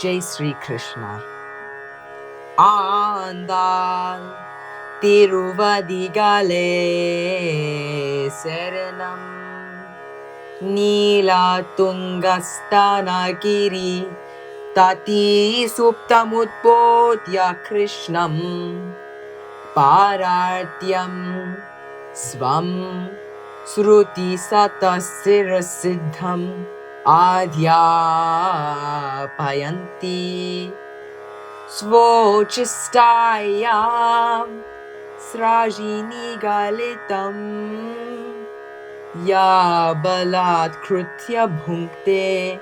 Jai Sri Krishna. Andal Tiruvadigale Serenam Nila Tungastanagiri Tati Suptamutpotya Krishnam Parartyam Svam Sruti Satasirasiddham Adhyapayanti Svochishtayam Srajinigalitam Ya Balat Krutya Bhunkte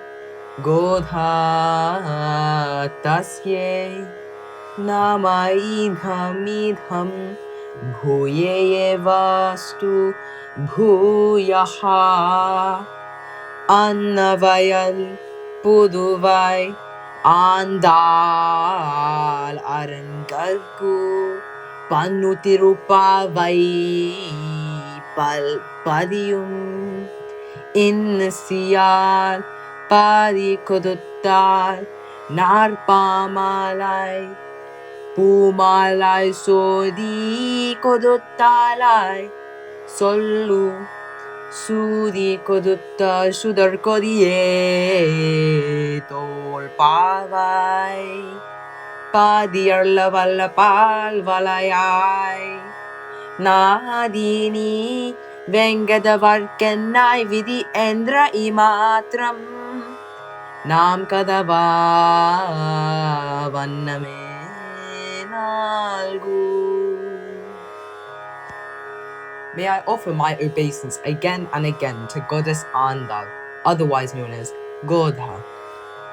Godha Tasye Namaidhamidham Bhuye Vastu Bhuyaha Annavayal Puduvai Andal Arangalku Pannu Thiruppavai Padium Innasiyal Padi Koduttal Narpamalai Pumalai Sodi Koduttalai Sollu Sudi Kodutta Sudar Kodie Tol Pavai Padiyarla Valla Pal Valayai Nadini Vengadavarkanai Vidi Endra Imatram Nam Kadava Vanname Nalgu. May I offer my obeisance again and again to Goddess Andal, otherwise known as Godha,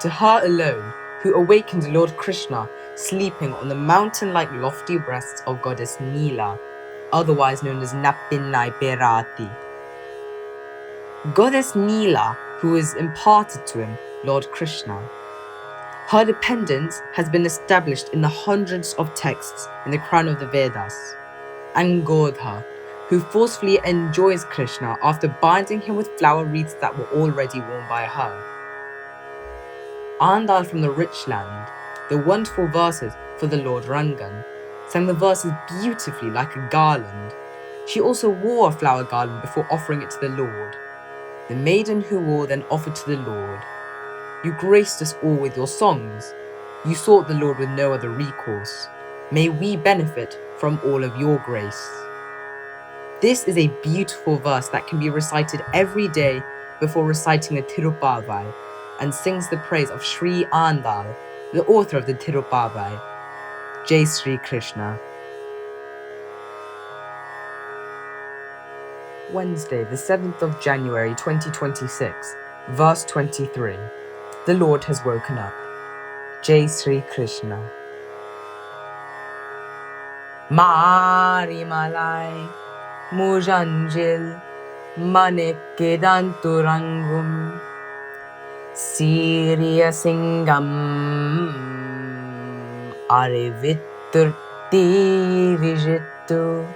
to her alone, who awakened Lord Krishna sleeping on the mountain-like lofty breasts of Goddess Neela, otherwise known as Nappinai Perati. Goddess Neela, who is imparted to him, Lord Krishna. Her dependence has been established in the hundreds of texts in the crown of the Vedas. And Godha, who forcefully enjoys Krishna after binding him with flower wreaths that were already worn by her. Andal from the rich land, the wonderful verses for the Lord Rangan, sang the verses beautifully like a garland. She also wore a flower garland before offering it to the Lord. The maiden who wore then offered to the Lord. You graced us all with your songs. You sought the Lord with no other recourse. May we benefit from all of your grace. This is a beautiful verse that can be recited every day before reciting the Thiruppavai and sings the praise of Sri Andal, the author of the Thiruppavai. Jai Sri Krishna. Wednesday, the 7th of January 2026, verse 23. The Lord has woken up. Jai Sri Krishna. Mari Malai Mujanjil Manekedanturangum Siriya Singam Ariviturti Vijittu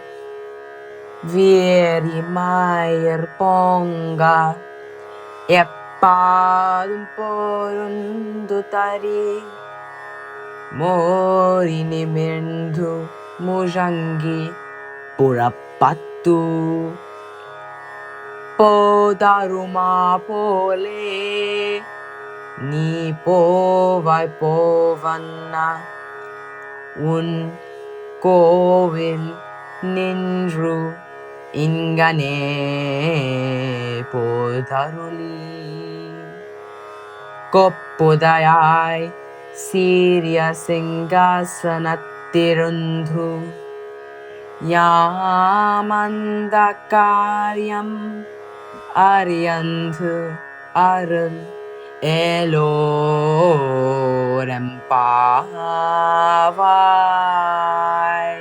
Vieri Mayer Ponga Eppadum Porundutari Morini Mindu Mujangi Purapattu Podaruma Pole Ni Povai Povanna Un Kovil Ninru Ingane Podaruli Koppodayai Siriya Singasanattirundhu Yamandakaryam Aryandhu Arul Elorempavai.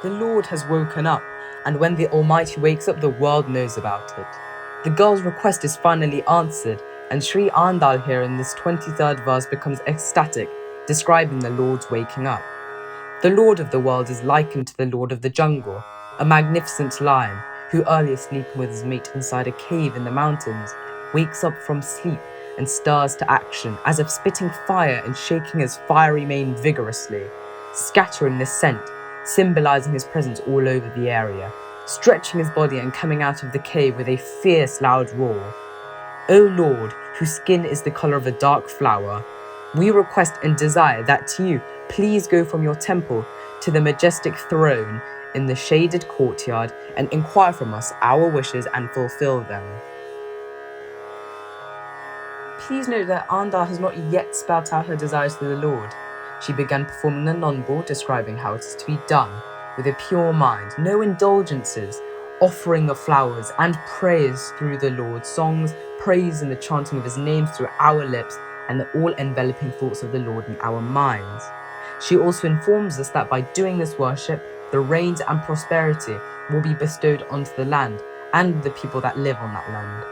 The Lord has woken up, and when the Almighty wakes up, the world knows about it. The girl's request is finally answered, and Sri Andal here in this 23rd verse becomes ecstatic, describing the Lord's waking up. The Lord of the world is likened to the Lord of the jungle, a magnificent lion who, earlier sleeping with his mate inside a cave in the mountains, wakes up from sleep and stirs to action, as if spitting fire and shaking his fiery mane vigorously, scattering the scent, symbolizing his presence all over the area, stretching his body and coming out of the cave with a fierce, loud roar. O Lord, whose skin is the colour of a dark flower, we request and desire that you please go from your temple to the majestic throne in the shaded courtyard and inquire from us our wishes and fulfill them. Please note that Anda has not yet spelt out her desires to the Lord. She began performing the non-ball, describing how it is to be done, with a pure mind, no indulgences, offering of flowers and prayers through the Lord, songs, praise and the chanting of his name through our lips, and the all-enveloping thoughts of the Lord in our minds. She also informs us that by doing this worship, the rains and prosperity will be bestowed onto the land and the people that live on that land.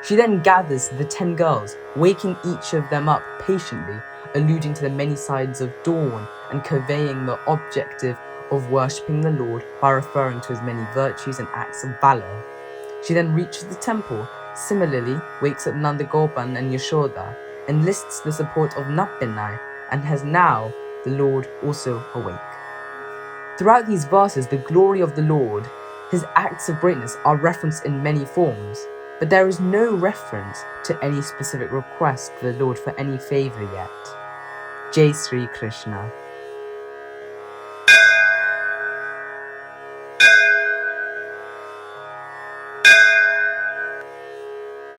She then gathers the 10 girls, waking each of them up patiently, alluding to the many sides of dawn and conveying the objective of worshipping the Lord by referring to his many virtues and acts of valor. She then reaches the temple, similarly wakes up Nandagopan and Yashoda, enlists the support of Nappinai, and has now the Lord also awake. Throughout these verses, the glory of the Lord, his acts of greatness, are referenced in many forms, but there is no reference to any specific request to the Lord for any favour yet. Jai Sri Krishna.